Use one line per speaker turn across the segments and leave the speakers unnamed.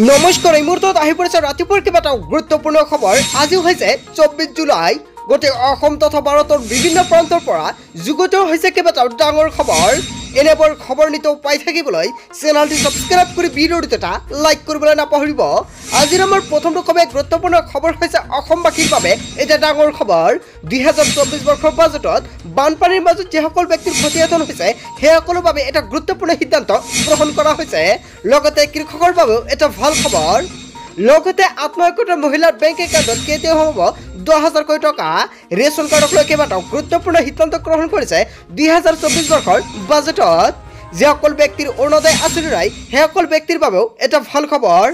নমস্কাৰ এই মুহূৰ্তত আহি পৰিছে ৰাতিপুৱাৰ কেইবাটাও গুৰুত্বপূৰ্ণ খবৰ। আজি হৈছে 24 জুলাই। গোটেই অসম তথা ভাৰতৰ বিভিন্ন প্ৰান্তৰ পৰা যুগুত হৈছে কেইবাটাও ডাঙৰ খবৰ। এনেবোৰ খবৰ নিতৌ পাই থাকিবলৈ চেনেলটি সাবস্ক্ৰাইব কৰি ভিডিঅ'টো এটা লাইক কৰিবলৈ নাপাহৰিব। আজিৰ আমাৰ প্ৰথমটো গুৰুত্বপূৰ্ণ খবৰ হৈছে অসমবাসীৰ বাবে এটা ডাঙৰ খবৰ। 2024 বৰ্ষৰ বাজেটত বানপানীৰ মাজত যিসকল ব্যক্তিৰ ক্ষতিসাধন হৈছে সেইসকলৰ বাবে এটা গুৰুত্বপূৰ্ণ সিদ্ধান্ত গ্ৰহণ কৰা হৈছে। লগতে কৃষকৰ বাবেও এটা ভাল খবৰ। লগতে আত্মসহায়ক মহিলাৰ বেংক একাউণ্টত কেতিয়া হ'ব 10,000 কোটি টকা। ৰেচন কাৰ্ডক লৈ কেইবাটাও গুৰুত্বপূৰ্ণ সিদ্ধান্ত গ্ৰহণ কৰিছে 2024 বৰ্ষৰ বাজেটত। যিসকল ব্যক্তিৰ অৰুণোদয় আঁচনি নাই সেইসকল ব্যক্তিৰ বাবেও এটা ভাল খবৰ।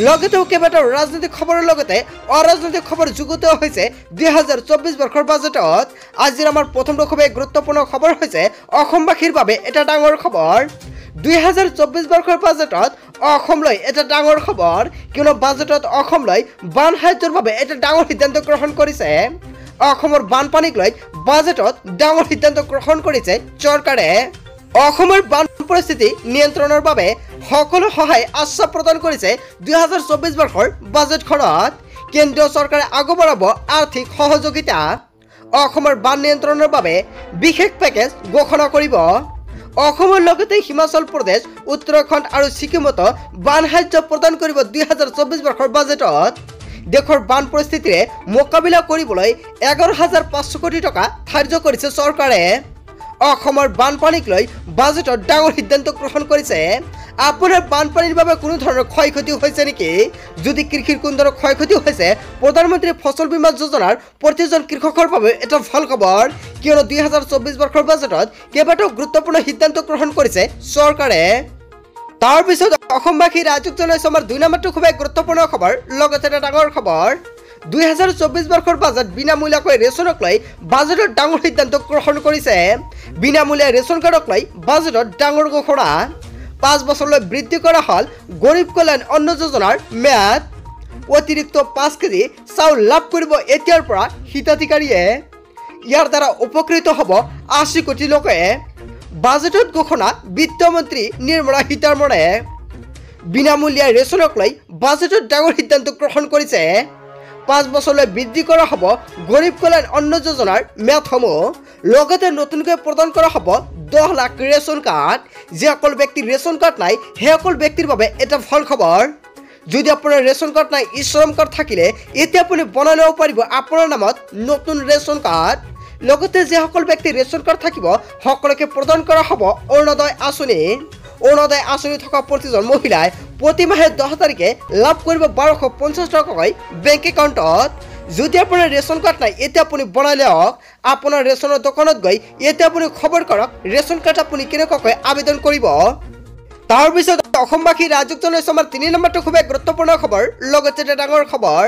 লগতেও কেইবাটাও ৰাজনৈতিক খবৰৰ লগতে অৰাজনৈতিক খবৰ যুগুত হৈছে 2024 বৰ্ষৰ বাজেটত। আজিৰ আমাৰ প্ৰথমটো গুৰুত্বপূৰ্ণ খবৰ হৈছে অসমবাসীৰ বাবে এটা ডাঙৰ খবৰ। 2024 বৰ্ষৰ বাজেটত অসমলৈ এটা ডাঙৰ খবৰ, কিয়নো বাজেটত অসমলৈ বান সাহায্যৰ বাবে এটা ডাঙৰ সিদ্ধান্ত গ্ৰহণ কৰিছে। অসমৰ বানপানীক লৈ বাজেটত ডাঙৰ সিদ্ধান্ত গ্ৰহণ কৰিছে চৰকাৰে। অসমৰ বান পৰিস্থিতি নিয়ন্ত্ৰণৰ বাবে সকলো সহায় আশ্বাস প্ৰদান কৰিছে 2024 বৰ্ষৰ বাজেটখনত। কেন্দ্ৰীয় চৰকাৰে আগবঢ়াব আৰ্থিক সহযোগিতা। অসমৰ বান নিয়ন্ত্ৰণৰ বাবে বিশেষ পেকেজ ঘোষণা কৰিব। অসমৰ লগতে হিমাচল প্ৰদেশ, উত্তৰাখণ্ড আৰু ছিকিমতো বান সাহায্য প্ৰদান কৰিব 2024 বৰ্ষৰ বাজেটত। দেশৰ বান পৰিস্থিতিৰে মোকাবিলা কৰিবলৈ 11,500 কোটি টকা ধাৰ্য কৰিছে চৰকাৰে। অসমৰ বানপানীক লৈ বাজেটত ডাঙৰ সিদ্ধান্ত গ্ৰহণ কৰিছে। আপোনাৰ বানপানীৰ বাবে কোনো ধৰণৰ ক্ষয় ক্ষতি হৈছে নেকি? যদি কৃষিৰ কোনো ধৰণৰ ক্ষয় ক্ষতি হৈছে, প্ৰধানমন্ত্ৰী ফচল বীমা যোজনাৰ প্ৰতিজন কৃষকৰ বাবে এটা ভাল খবৰ, কিয়নো 2024 বৰ্ষৰ বাজেটত কেইবাটাও গুৰুত্বপূৰ্ণ সিদ্ধান্ত গ্ৰহণ কৰিছে চৰকাৰে। তাৰপিছত অসমবাসী ৰাইজক জনাইছো আমাৰ 2 নম্বৰটো গুৰুত্বপূৰ্ণ খবৰ, লগতে এটা ডাঙৰ খবৰ। 2024 বৰ্ষৰ বাজেট বিনামূলীয়াকৈ ৰেচনক লৈ বাজেটত ডাঙৰ সিদ্ধান্ত গ্ৰহণ কৰিছে। বিনামূলীয়া ৰেচন কাৰ্ডক লৈ বাজেটত ডাঙৰ ঘোষণা। 5 বছৰলৈ বৃদ্ধি কৰা হ'ল গৰীব কল্যাণ অন্ন যোজনাৰ ম্যাদ। অতিৰিক্ত 5 কেজি চাউল লাভ কৰিব এতিয়াৰ পৰা হিতাধিকাৰীয়ে। ইয়াৰ দ্বাৰা উপকৃত হ'ব 80 কোটি লোকে। বাজেটত ঘোষণা বিত্তমন্ত্ৰী নিৰ্মলা সীতাৰমণে। বিনামূলীয়া ৰেচনক লৈ বাজেটত ডাঙৰ সিদ্ধান্ত গ্ৰহণ কৰিছে। 5 বছৰলৈ বৃদ্ধি কৰা হ'ব গৰীব কল্যাণ অন্ন যোজনাৰ ম্যাদসমূহ। লগতে নতুনকৈ প্ৰদান কৰা হ'ব 10 লাখ ৰেচন কাৰ্ড। যিসকল ব্যক্তিৰ ৰেচন কাৰ্ড নাই সেইসকল ব্যক্তিৰ বাবে এটা ভাল খবৰ। যদি আপোনাৰ ৰেচন কাৰ্ড নাই, শ্ৰম কাৰ্ড থাকিলে এতিয়া আপুনি বনাই ল'ব পাৰিব আপোনাৰ নামত নতুন ৰেচন কাৰ্ড। লগতে যিসকল ব্যক্তিৰ ৰেচন কাৰ্ড থাকিব সকলোকে প্ৰদান কৰা হ'ব অৰুণোদয় আঁচনি। অৰুণোদয় আঁচনি থকা প্ৰতিজন মহিলাই প্ৰতি মাহে 10 তাৰিখে লাভ কৰিব 1250 টকাকৈ বেংক একাউণ্টত। যদি আপোনাৰ ৰেচন কাৰ্ড নাই এতিয়া আপুনি বনাই লওক। আপোনাৰ ৰেচনৰ দোকানত গৈ এতিয়া আপুনি খবৰ কৰক ৰেচন কাৰ্ড আপুনি কেনেকুৱাকৈ আবেদন কৰিব। তাৰপিছত অসমবাসী ৰাইজক জনাইছো আমাৰ 3 নম্বৰটো গুৰুত্বপূৰ্ণ খবৰ, লগতে এটা ডাঙৰ খবৰ।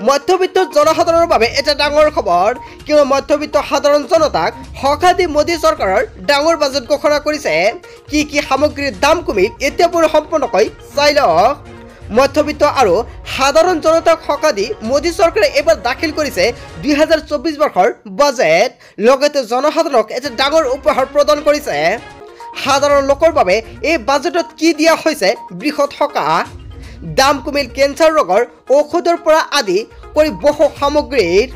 মধ্যবিত্ত জনসাধাৰণৰ বাবে এটা ডাঙৰ খবৰ, কিয়নো মধ্যবিত্ত সাধাৰণ জনতাক সকাহ দি মোদী চৰকাৰৰ ডাঙৰ বাজেট ঘোষণা কৰিছে। কি কি সামগ্ৰীৰ দাম কমিল এতিয়া আপুনি সম্পূৰ্ণকৈ চাই লওক। মধ্যবিত্ত আৰু সাধাৰণ জনতাক সকাহ দি মোদী চৰকাৰে এইবাৰ দাখিল কৰিছে 2024 বৰ্ষৰ বাজেট। লগতে জনসাধাৰণক এটা ডাঙৰ উপহাৰ প্ৰদান কৰিছে। সাধাৰণ লোকৰ বাবে এই বাজেটত কি দিয়া হৈছে বৃহৎ সকাহ। দাম কমিল কেঞ্চাৰ ৰোগৰ ঔষধৰ পৰা আদি কৰি বহু সামগ্ৰীৰ।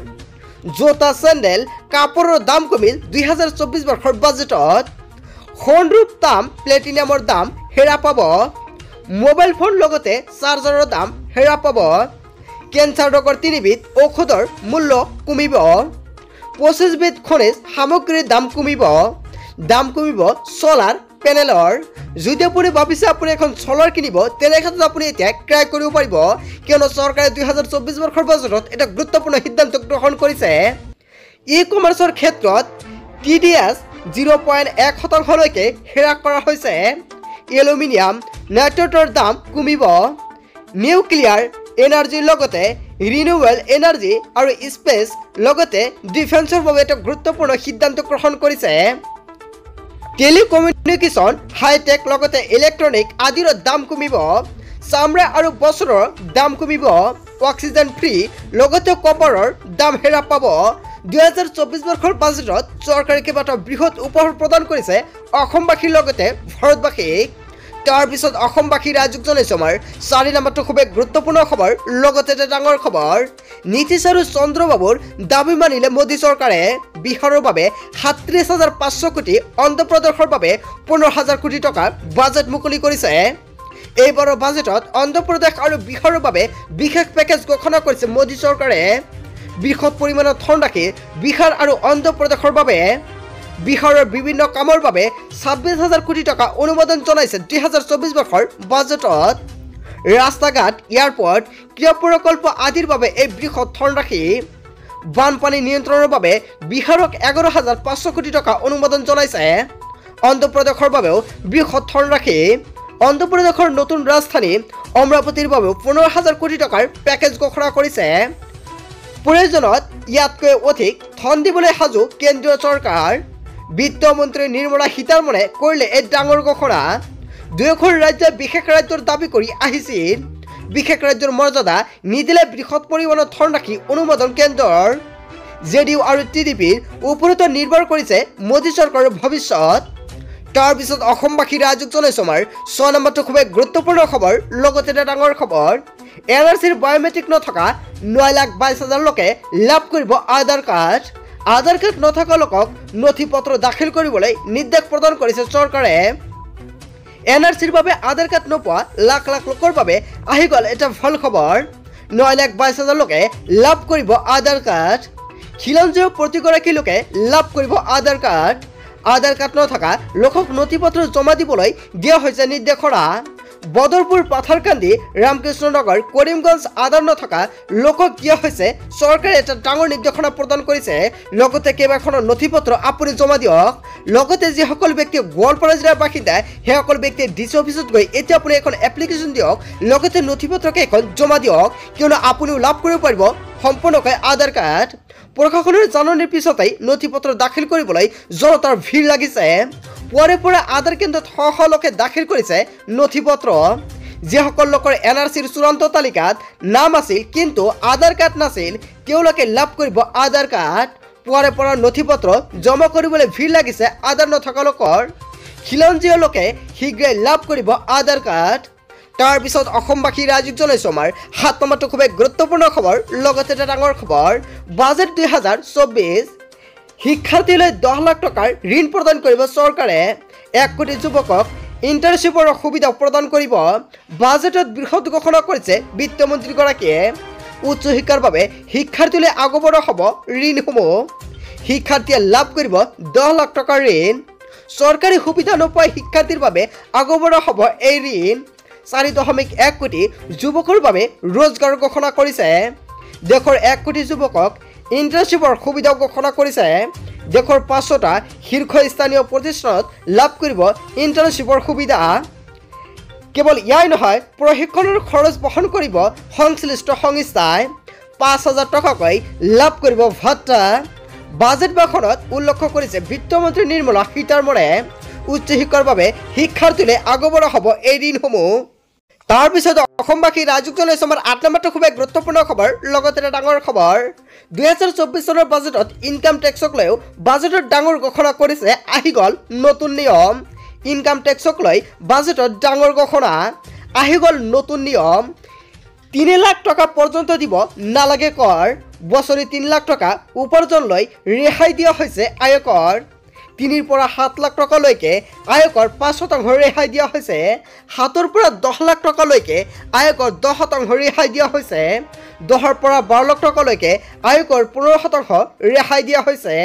জোতা, চেণ্ডেল, কাপোৰৰ দাম কমিল 2024 বৰ্ষৰ বাজেটত। সোণৰূপ তাম, প্লেটিনামৰ দাম হ্ৰাস পাব। মোবাইল ফোন লগতে চাৰ্জাৰৰ দাম হ্ৰাস পাব। কেঞ্চাৰ ৰোগৰ 3বিধ ঔষধৰ মূল্য কমিব। 25 বিধ খনিজ সামগ্ৰীৰ দাম কমিব। দাম কমিব চলাৰ পেনেলৰ। যদি আপুনি ভাবিছে আপুনি এখন চলাৰ কিনিব তেনেক্ষেত্ৰত আপুনি এতিয়া ক্ৰয় কৰিব পাৰিব, কিয়নো চৰকাৰে 2024 বৰ্ষৰ বাজেটত এটা গুৰুত্বপূৰ্ণ সিদ্ধান্ত গ্ৰহণ কৰিছে। ই কমাৰ্চৰ ক্ষেত্ৰত TDS 0.1% হ্ৰাস কৰা হৈছে। এলুমিনিয়াম, নাইট্ৰেটৰ দাম কমিব। নিউক্লিয়াৰ এনাৰ্জিৰ লগতে ৰিনিউৱেবল এনাৰ্জি আৰু স্পেচ লগতে ডিফেন্সৰ বাবে এটা গুৰুত্বপূৰ্ণ সিদ্ধান্ত গ্ৰহণ কৰিছে। টেলিকমিউনিকেশ্যন, হাইটেক লগতে ইলেক্ট্ৰনিক আদিৰ দাম কমিব। চামৰা আৰু বস্ত্ৰৰ দাম কমিব। অক্সিজেন ফ্ৰী লগতে কপাৰৰ দাম হ্ৰাস পাব। 2024 বৰ্ষৰ বাজেটত চৰকাৰে কেইবাটাও বৃহৎ উপহাৰ প্ৰদান কৰিছে অসমবাসীৰ লগতে ভাৰতবাসীক। তাৰ পিছত অসমবাসী ৰাইজক জনাইছো আমাৰ 4 নম্বৰটো খুব গুৰুত্বপূৰ্ণ খবৰ লগতে এটা ডাঙৰ খবৰ নীতিশ আৰু চন্দ্ৰবাবুৰ দাবী মানিলে মোদী চৰকাৰে বিহাৰৰ বাবে ৩৭,৫০০ কোটি অন্ধ্ৰপ্ৰদেশৰ বাবে ১৫,০০০ কোটি টকা বাজেট মুকলি কৰিছে এইবাৰৰ বাজেটত অন্ধ্ৰপ্ৰদেশ আৰু বিহাৰৰ বাবে বিশেষ পেকেজ ঘোষণা কৰিছে মোদী চৰকাৰে বৃহৎ পৰিমাণৰ ধন ৰাখি বিহাৰ আৰু অন্ধ্ৰপ্ৰদেশৰ বাবে বিহাৰৰ বিভিন্ন কামৰ বাবে ২৬,০০০ কোটি টকা অনুমোদন জনাইছে ২০২৪ বৰ্ষৰ বাজেটত ৰাস্তা ঘাট এয়াৰপোৰ্ট ক্ৰীড়া প্ৰকল্প আদিৰ বাবে এই বৃহৎ ধন ৰাখি বানপানী নিয়ন্ত্ৰণৰ বাবে বিহাৰক ১১,৫০০ কোটি টকা অনুমোদন জনাইছে অন্ধ্ৰপ্ৰদেশৰ বাবেও বৃহৎ ধন ৰাখি অন্ধ্ৰপ্ৰদেশৰ নতুন ৰাজধানী অমৰাৱতীৰ বাবেও ১৫,০০০ কোটি টকাৰ পেকেজ ঘোষণা কৰিছে প্ৰয়োজনত ইয়াতকৈ অধিক ধন দিবলৈ সাজু কেন্দ্ৰীয় চৰকাৰ বিত্তমন্ত্ৰী নিৰ্মলা সীতাৰমণে কৰিলে এই ডাঙৰ ঘোষণা দুয়োখন ৰাজ্যই বিশেষ ৰাজ্যৰ দাবী কৰি আহিছিল বিশেষ ৰাজ্যৰ মৰ্যাদা নিদিলে বৃহৎ পৰিমাণৰ ধন ৰাখি অনুমোদন কেন্দ্ৰৰ জেডিইউ আৰু টিডিপিৰ ওপৰতো নিৰ্ভৰ কৰিছে মোদী চৰকাৰৰ ভৱিষ্যত তাৰ পিছত অসমবাসী ৰাইজক জনাইছো আমাৰ 6 নম্বৰটো খুব গুৰুত্বপূৰ্ণ খবৰ লগতে এটা ডাঙৰ খবৰ এনআৰচিৰ বায়োমেট্ৰিক নথকা ৯,২২,০০০ লোকে লাভ কৰিব আধাৰ কাৰ্ড নথকা লোকক নথি পত্ৰ দাখিল কৰিবলৈ নিৰ্দেশ প্ৰদান কৰিছে চৰকাৰে এনআৰচিৰ বাবে আধাৰ কাৰ্ড নোপোৱা লাখ লাখ লোকৰ বাবে আহি গ'ল এটা ভাল খবৰ ৯,২২,০০০ লোকে লাভ কৰিব আধাৰ কাৰ্ড খিলঞ্জীয় প্ৰতিগৰাকী লোকে লাভ কৰিব আধাৰ কাৰ্ড নথকা লোকক নথি পত্ৰ জমা দিবলৈ দিয়া হৈছে নিৰ্দেশনা বদৰপুৰ পাথাৰকান্দি ৰামকৃষ্ণনগৰ কৰিমগঞ্জ আধাৰ নথকা লোকক দিয়া হৈছে চৰকাৰে এটা ডাঙৰ নিৰ্দেশনা প্ৰদান কৰিছে লগতে কেইবাখনৰ নথি পত্ৰ আপুনি জমা দিয়ক লগতে যিসকল ব্যক্তি গোৱালপাৰা জিলাৰ বাসিন্দা সেইসকল ব্যক্তিয়ে ডিচি অফিচত গৈ এতিয়া আপুনি এখন এপ্লিকেশ্যন দিয়ক লগতে নথি পত্ৰকেইখন জমা দিয়ক কিয়নো আপুনিও লাভ কৰিব পাৰিব সম্পূৰ্ণকৈ আধাৰ কাৰ্ড প্ৰশাসনৰ জাননীৰ পিছতেই নথি পত্ৰ দাখিল কৰিবলৈ জনতাৰ ভিৰ লাগিছে পুৱাৰে পৰা আধাৰ কেন্দ্ৰত শ লোকে দাখিল কৰিছে নথি পত্ৰ যিসকল লোকৰ এনআৰচিৰ চূড়ান্ত তালিকাত নাম আছিল কিন্তু আধাৰ কাৰ্ড নাছিল তেওঁলোকে লাভ কৰিব আধাৰ কাৰ্ড পুৱাৰে পৰা নথি পত্ৰ জমা কৰিবলৈ ভিৰ লাগিছে আধাৰ নথকা লোকৰ খিলঞ্জীয় লোকে শীঘ্ৰে লাভ কৰিব আধাৰ কাৰ্ড তাৰ পিছত অসমবাসী ৰাইজক জনাইছো আমাৰ ৭ নম্বৰটো খুব গুৰুত্বপূৰ্ণ খবৰ লগতে এটা ডাঙৰ খবৰ বাজেট ২০২৪ শিক্ষাৰ্থীলৈ ১০ লাখ টকাৰ ঋণ প্ৰদান কৰিব চৰকাৰে ১ কোটি যুৱকক ইণ্টাৰ্ণশ্বিপৰ সুবিধা প্ৰদান কৰিব বাজেটত বৃহৎ ঘোষণা কৰিছে বিত্তমন্ত্ৰীগৰাকীয়ে উচ্চ শিক্ষাৰ বাবে শিক্ষাৰ্থীলৈ আগবঢ়োৱা হ'ব ঋণসমূহ শিক্ষাৰ্থীয়ে লাভ কৰিব ১০ লাখ টকাৰ ঋণ চৰকাৰী সুবিধা নোপোৱা শিক্ষাৰ্থীৰ বাবে আগবঢ়োৱা হ'ব এই ঋণ ৪.১ কোটি যুৱকৰ বাবে ৰোজগাৰ ঘোষণা কৰিছে দেশৰ ১ কোটি যুৱকক ইণ্টাৰ্ণশ্বিপৰ সুবিধা ঘোষণা কৰিছে দেশৰ ৫০০টা শীৰ্ষস্থানীয় প্ৰতিষ্ঠানত লাভ কৰিব ইণ্টাৰ্ণশ্বিপৰ সুবিধা কেৱল ইয়াই নহয় প্ৰশিক্ষণৰ খৰচ বহন কৰিব সংশ্লিষ্ট সংস্থাই ৫,০০০ টকাকৈ লাভ কৰিব ভাত্তা বাজেট ভাষণত উল্লেখ কৰিছে বিত্তমন্ত্ৰী নিৰ্মলা সীতাৰমণে উচ্চ শিক্ষাৰ বাবে শিক্ষাৰ্থীলৈ আগবঢ়োৱা হ'ব এই ঋণসমূহ তাৰ পিছত অসমবাসী ৰাইজক জনাইছো আমাৰ ৮ নম্বৰটো খুব গুৰুত্বপূৰ্ণ খবৰ লগতে এটা ডাঙৰ খবৰ ২০২৪ চনৰ বাজেটত ইনকাম টেক্সক লৈও বাজেটত ডাঙৰ ঘোষণা কৰিছে আহি গ'ল নতুন নিয়ম ইনকাম টেক্সক লৈ বাজেটত ডাঙৰ ঘোষণা আহি গ'ল নতুন নিয়ম ৩ লাখ টকা পৰ্যন্ত দিব নালাগে কৰ বছৰি ৩ লাখ টকা উপাৰ্জন লৈ ৰেহাই দিয়া হৈছে আয়কৰ ৩ পৰা ৭ লাখ টকালৈকে আয়কৰ ৫% ৰেহাই দিয়া হৈছে ৭ পৰা ১০ লাখ টকালৈকে আয়কৰ ১০% ৰেহাই দিয়া হৈছে ১০ পৰা ১২ লাখ টকালৈকে আয়কৰ ১৫% ৰেহাই দিয়া হৈছে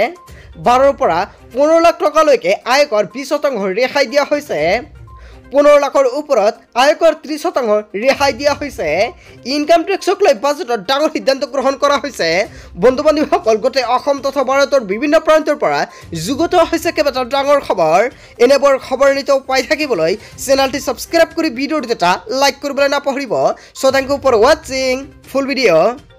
১২ পৰা ১৫ লাখ টকালৈকে আয়কৰ ২০% ৰেহাই দিয়া হৈছে ১৫ লাখৰ ওপৰত আয়কৰ ৩০% ৰেহাই দিয়া হৈছে ইনকাম টেক্সক লৈ বাজেটত ডাঙৰ সিদ্ধান্ত গ্ৰহণ কৰা হৈছে বন্ধু বান্ধৱীসকল গোটেই অসম তথা ভাৰতৰ বিভিন্ন প্ৰান্তৰ পৰা যুগুত হৈছে কেইবাটাও ডাঙৰ খবৰ এনেবোৰ খবৰ নিতৌ পাই থাকিবলৈ চেনেলটি ছাবস্ক্ৰাইব কৰি ভিডিঅ'টো এটা লাইক কৰিবলৈ নাপাহৰিব সো থ্যাংক ইউ ফৰ ৱাচিং ফুল ভিডিঅ'